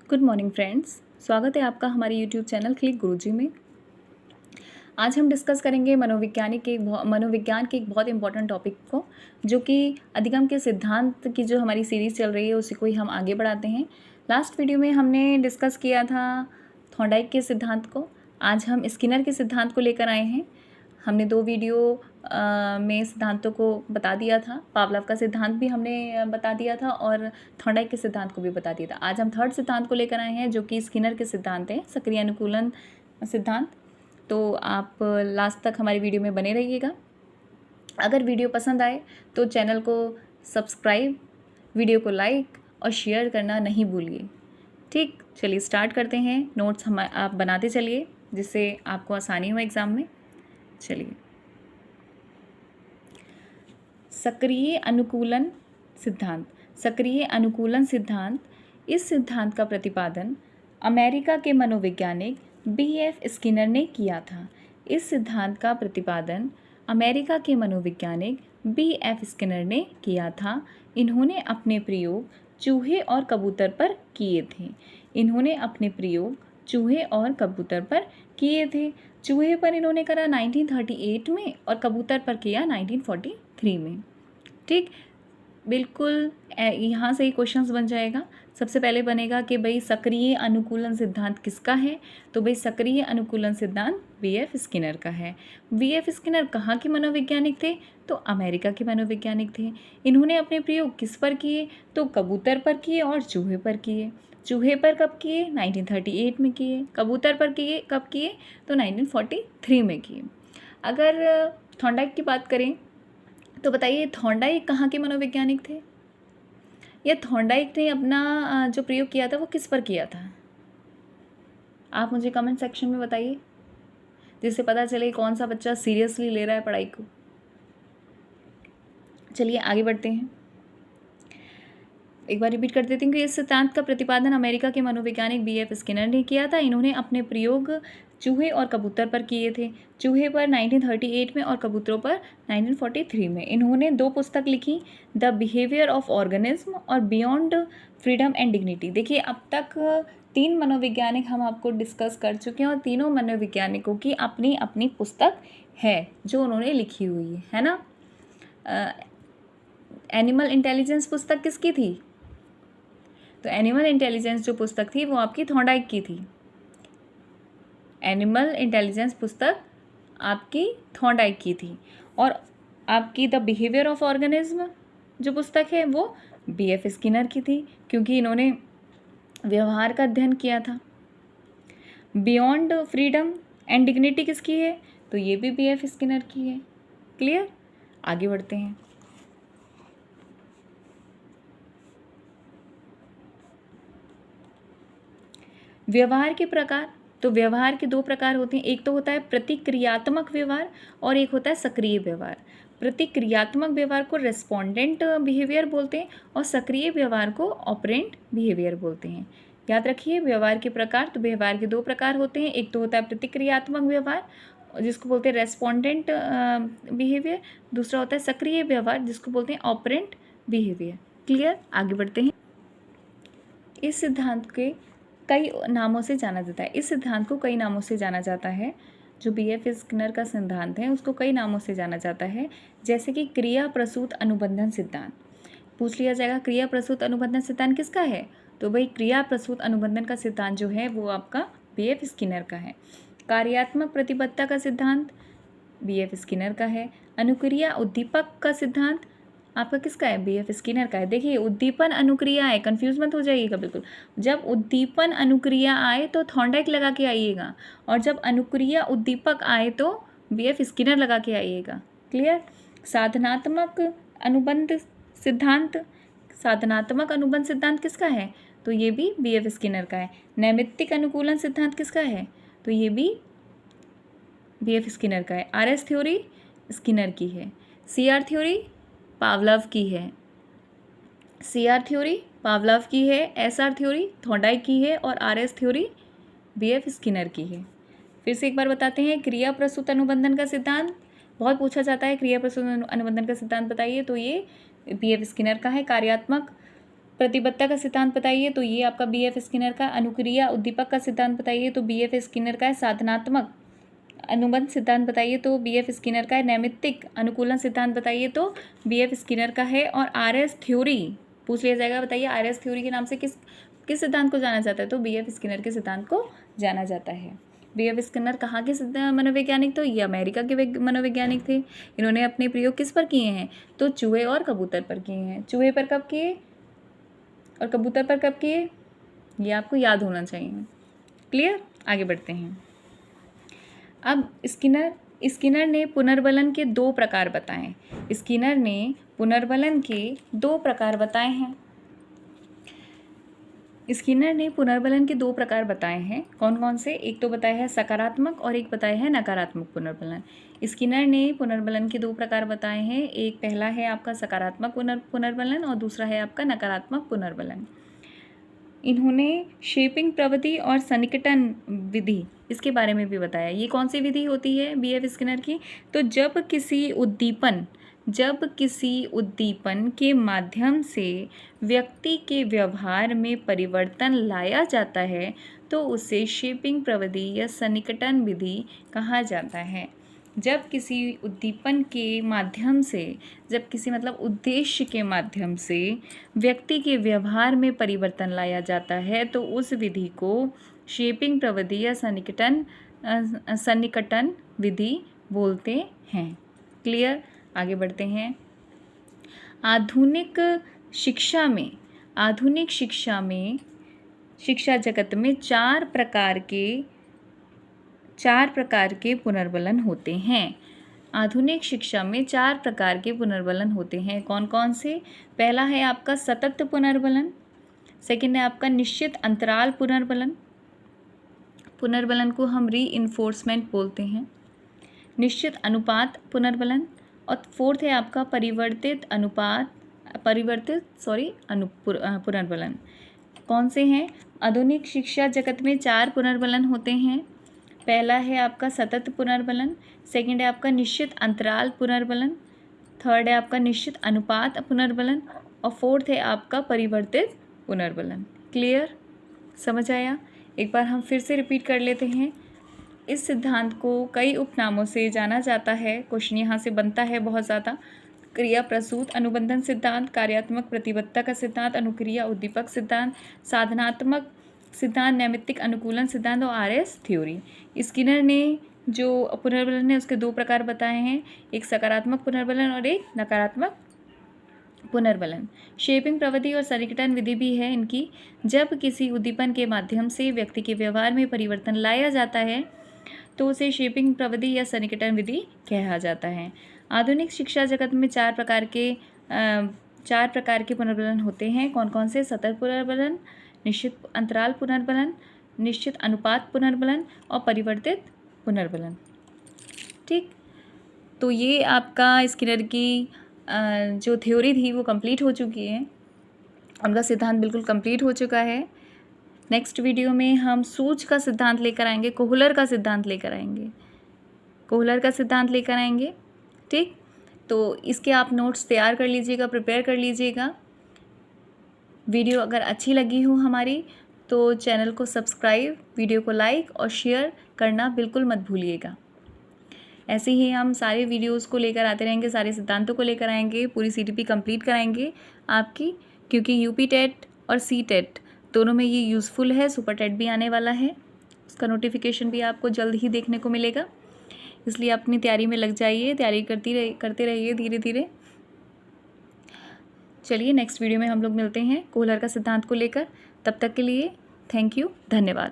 Good morning friends, स्वागत है आपका हमारे यूट्यूब चैनल क्लिक गुरुजी में। आज हम डिस्कस करेंगे मनोविज्ञान के एक बहुत इंपॉर्टेंट टॉपिक को, जो कि अधिगम के सिद्धांत की जो हमारी सीरीज़ चल रही है उसी को ही हम आगे बढ़ाते हैं। लास्ट वीडियो में हमने डिस्कस किया था थॉर्नडाइक के सिद्धांत को। आज हम स्किनर के सिद्धांत को लेकर आए हैं। हमने 2 वीडियो में सिद्धांतों को बता दिया था। पावलोव का सिद्धांत भी हमने बता दिया था और थॉर्नडाइक के सिद्धांत को भी बता दिया था। आज हम थर्ड सिद्धांत को लेकर आए हैं, जो कि स्किनर के सिद्धांत हैं, सक्रिय अनुकूलन सिद्धांत। तो आप लास्ट तक हमारी वीडियो में बने रहिएगा। अगर वीडियो पसंद आए तो चैनल को सब्सक्राइब, वीडियो को लाइक और शेयर करना नहीं भूलिए। ठीक, चलिए स्टार्ट करते हैं। नोट्स आप बनाते चलिए, जिससे आपको आसानी हो एग्ज़ाम में। चलिए, सक्रिय अनुकूलन सिद्धांत। सक्रिय अनुकूलन सिद्धांत, इस सिद्धांत का प्रतिपादन अमेरिका के मनोवैज्ञानिक B.F. स्किनर ने किया था। इस सिद्धांत का प्रतिपादन अमेरिका के मनोवैज्ञानिक B.F. स्किनर ने किया था। इन्होंने अपने प्रयोग चूहे और कबूतर पर किए थे। इन्होंने अपने प्रयोग चूहे और कबूतर पर किए थे। चूहे पर इन्होंने करा 1938 में और कबूतर पर किया 1943 में। ठीक, बिल्कुल यहाँ से ही क्वेश्चंस बन जाएगा। सबसे पहले बनेगा कि भाई सक्रिय अनुकूलन सिद्धांत किसका है, तो भाई सक्रिय अनुकूलन सिद्धांत B.F. स्किनर का है। B.F. स्किनर कहाँ के मनोवैज्ञानिक थे, तो अमेरिका के मनोवैज्ञानिक थे। इन्होंने अपने प्रयोग किस पर किए, तो कबूतर पर किए और चूहे पर किए। चूहे पर कब किए, 1938 में किए। कबूतर पर किए कब किए, तो 1943 में किए। अगर थॉर्नडाइक की बात करें तो बताइए थॉर्नडाइक कहाँ के मनोवैज्ञानिक थे, या थॉर्नडाइक ने अपना जो प्रयोग किया था वो किस पर किया था? आप मुझे कमेंट सेक्शन में बताइए, जिससे पता चले कौन सा बच्चा सीरियसली ले रहा है पढ़ाई को। चलिए आगे बढ़ते हैं। एक बार रिपीट कर देती हूँ कि इस सिद्धांत का प्रतिपादन अमेरिका के मनोवैज्ञानिक B.F. स्किनर ने किया था। इन्होंने अपने प्रयोग चूहे और कबूतर पर किए थे। चूहे पर 1938 में और कबूतरों पर 1943 में। इन्होंने 2 पुस्तक लिखी, द बिहेवियर ऑफ ऑर्गेनिज्म और बियॉन्ड फ्रीडम एंड डिग्निटी। देखिए, अब तक 3 मनोवैज्ञानिक हम आपको डिस्कस कर चुके हैं और तीनों मनोवैज्ञानिकों की अपनी अपनी पुस्तक है जो उन्होंने लिखी हुई है ना। एनिमल इंटेलिजेंस पुस्तक किसकी थी, तो एनिमल इंटेलिजेंस जो पुस्तक थी वो आपकी थॉर्नडाइक की थी। एनिमल इंटेलिजेंस पुस्तक आपकी थॉर्नडाइक की थी। और आपकी द बिहेवियर ऑफ ऑर्गेनिज्म जो पुस्तक है वो B.F. स्किनर की थी, क्योंकि इन्होंने व्यवहार का अध्ययन किया था। बियॉन्ड फ्रीडम एंड डिग्निटी किसकी है, तो ये भी B.F. स्किनर की है। क्लियर, आगे बढ़ते हैं। व्यवहार के प्रकार, तो व्यवहार के 2 प्रकार होते हैं। एक तो होता है प्रतिक्रियात्मक व्यवहार और एक होता है सक्रिय व्यवहार। प्रतिक्रियात्मक व्यवहार को रेस्पोंडेंट बिहेवियर बोलते हैं और सक्रिय व्यवहार को ऑपरेंट बिहेवियर बोलते हैं। याद रखिए, व्यवहार के प्रकार, तो व्यवहार के 2 प्रकार होते हैं। एक तो होता है प्रतिक्रियात्मक व्यवहार, जिसको बोलते हैं रेस्पोंडेंट बिहेवियर। दूसरा होता है सक्रिय व्यवहार, जिसको बोलते हैं ऑपरेंट बिहेवियर। क्लियर, आगे बढ़ते हैं। इस सिद्धांत के कई नामों से जाना जाता है। इस सिद्धांत को कई नामों से जाना जाता है। जो B.F. स्किनर का सिद्धांत है उसको कई नामों से जाना जाता है, जैसे कि क्रिया प्रसूत अनुबंधन सिद्धांत। पूछ लिया जाएगा क्रिया प्रसूत अनुबंधन सिद्धांत किसका है, तो भाई क्रिया प्रसूत अनुबंधन का सिद्धांत जो है वो आपका B.F. स्किनर का है। कार्यात्मक प्रतिबद्धता का सिद्धांत B.F. स्किनर का है। अनुक्रिया उद्दीपक का सिद्धांत आपका किसका है, B.F. स्किनर का है। देखिए, उद्दीपन अनुक्रिया है, कंफ्यूज मत हो जाइएगा बिल्कुल। जब उद्दीपन अनुक्रिया आए तो थॉर्नडाइक लगा के आइएगा, और जब अनुक्रिया उद्दीपक आए तो B.F. स्किनर लगा के आइएगा। क्लियर। साधनात्मक अनुबंध सिद्धांत, साधनात्मक अनुबंध सिद्धांत किसका है, तो ये भी B.F. स्किनर का है। नैमित्तिक अनुकूलन सिद्धांत किसका है, तो ये भी B.F. स्किनर का है। RS थ्योरी स्किनर की है। CR थ्योरी पावलोव की है। CR थ्योरी पावलोव की है। SR थ्योरी थॉर्नडाइक की है और RS थ्योरी B.F. स्किनर की है। फिर से एक बार बताते हैं, क्रिया प्रसूत अनुबंधन का सिद्धांत बहुत पूछा जाता है। क्रिया प्रसूत अनुबंधन का सिद्धांत बताइए, तो ये B.F. स्किनर का है। कार्यात्मक प्रतिबद्धता का सिद्धांत बताइए, तो ये आपका बी एफ स्किनर का। अनुक्रिया उद्दीपक का सिद्धांत बताइए, तो बी एफ स्किनर का है। साधनात्मक अनुबंध सिद्धांत बताइए, तो बी एफ स्किनर का है। नैमित्तिक अनुकूलन सिद्धांत बताइए, तो बी एफ स्किनर का है। और आर एस थ्योरी पूछ लिया जाएगा, बताइए आर एस थ्योरी के नाम से किस किस सिद्धांत को जाना जाता है, तो बी एफ स्किनर के सिद्धांत को जाना जाता है। बी एफ स्किनर कहाँ के मनोवैज्ञानिक, तो ये अमेरिका के मनोवैज्ञानिक थे। इन्होंने अपने प्रयोग किस पर किए हैं, तो चूहे और कबूतर पर किए हैं। चूहे पर कब किए और कबूतर पर कब किए, ये आपको याद होना चाहिए। क्लियर, आगे बढ़ते हैं। अब स्किनर ने पुनर्बलन के 2 प्रकार बताए। स्किनर ने पुनर्बलन के 2 प्रकार बताए हैं। स्किनर ने पुनर्बलन के 2 प्रकार बताए हैं। कौन कौन से, एक तो बताया है सकारात्मक और एक बताया है नकारात्मक पुनर्बलन। स्किनर ने पुनर्बलन के 2 प्रकार बताए हैं। एक पहला है आपका सकारात्मक पुनर्बलन और दूसरा है आपका नकारात्मक पुनर्बलन। इन्होंने शेपिंग प्रवृत्ति और सन्निकटन विधि इसके बारे में भी बताया। ये कौन सी विधि होती है बी एफ स्किनर की, तो जब किसी उद्दीपन के माध्यम से व्यक्ति के व्यवहार में परिवर्तन लाया जाता है तो उसे शेपिंग प्रविधि या सन्निकटन विधि कहा जाता है। जब किसी उद्दीपन के माध्यम से, जब किसी मतलब उद्देश्य के माध्यम से व्यक्ति के व्यवहार में परिवर्तन लाया जाता है तो उस विधि को शेपिंग प्रविधि या सन्निकटन विधि बोलते हैं। क्लियर, आगे बढ़ते हैं। आधुनिक शिक्षा में शिक्षा जगत में 4 प्रकार के पुनर्बलन होते हैं। आधुनिक शिक्षा में 4 प्रकार के पुनर्बलन होते हैं। कौन कौन से, पहला है आपका सतत पुनर्बलन, सेकंड है आपका निश्चित अंतराल पुनर्बलन को हम रीइंफोर्समेंट बोलते हैं। निश्चित अनुपात पुनर्बलन, और फोर्थ है आपका पुनर्बलन। कौन से हैं, आधुनिक शिक्षा जगत में 4 पुनर्बलन होते हैं। पहला है आपका सतत पुनर्बलन, सेकंड है आपका निश्चित अंतराल पुनर्बलन, थर्ड है आपका निश्चित अनुपात पुनर्बलन और फोर्थ है आपका परिवर्तित पुनर्बलन। क्लियर, समझ आया? एक बार हम फिर से रिपीट कर लेते हैं। इस सिद्धांत को कई उपनामों से जाना जाता है। क्वेश्चन यहाँ से बनता है बहुत ज़्यादा। क्रिया प्रसूत अनुबंधन सिद्धांत, कार्यात्मक प्रतिबद्धता का सिद्धांत, अनुक्रिया उद्दीपक सिद्धांत, साधनात्मक सिद्धांत, नैमित्तिक अनुकूलन सिद्धांत और आर एस थ्योरी। स्किनर ने जो पुनर्बलन है उसके 2 प्रकार बताए हैं, एक सकारात्मक पुनर्बलन और एक नकारात्मक पुनर्बलन। शेपिंग प्रविधि और सन्निकटन विधि भी है इनकी। जब किसी उद्दीपन के माध्यम से व्यक्ति के व्यवहार में परिवर्तन लाया जाता है तो उसे शेपिंग प्रविधि या सन्निकटन विधि कहा जाता है। आधुनिक शिक्षा जगत में 4 प्रकार के पुनर्बलन होते हैं। कौन कौन से, सतत पुनर्बलन, निश्चित अंतराल पुनर्बलन, निश्चित अनुपात पुनर्बलन और परिवर्तित पुनर्बलन। ठीक, तो ये आपका स्किनर की जो थ्योरी थी वो कंप्लीट हो चुकी है, उनका सिद्धांत बिल्कुल कंप्लीट हो चुका है। नेक्स्ट वीडियो में हम सूच का सिद्धांत लेकर आएंगे, कोहलर का सिद्धांत लेकर आएंगे। ठीक, तो इसके आप नोट्स तैयार कर लीजिएगा, प्रिपेयर कर लीजिएगा। वीडियो अगर अच्छी लगी हो हमारी तो चैनल को सब्सक्राइब, वीडियो को लाइक और शेयर करना बिल्कुल मत भूलिएगा। ऐसे ही हम सारे वीडियोस को लेकर आते रहेंगे, सारे सिद्धांतों को लेकर आएंगे, पूरी CTP कंप्लीट कराएंगे आपकी, क्योंकि UP टेट और C टेट दोनों में ये यूज़फुल है। सुपर टेट भी आने वाला है, उसका नोटिफिकेशन भी आपको जल्द ही देखने को मिलेगा, इसलिए अपनी तैयारी में लग जाइए, तैयारी करते रहिए धीरे धीरे। चलिए नेक्स्ट वीडियो में हम लोग मिलते हैं कोहलर का सिद्धांत को लेकर। तब तक के लिए थैंक यू, धन्यवाद।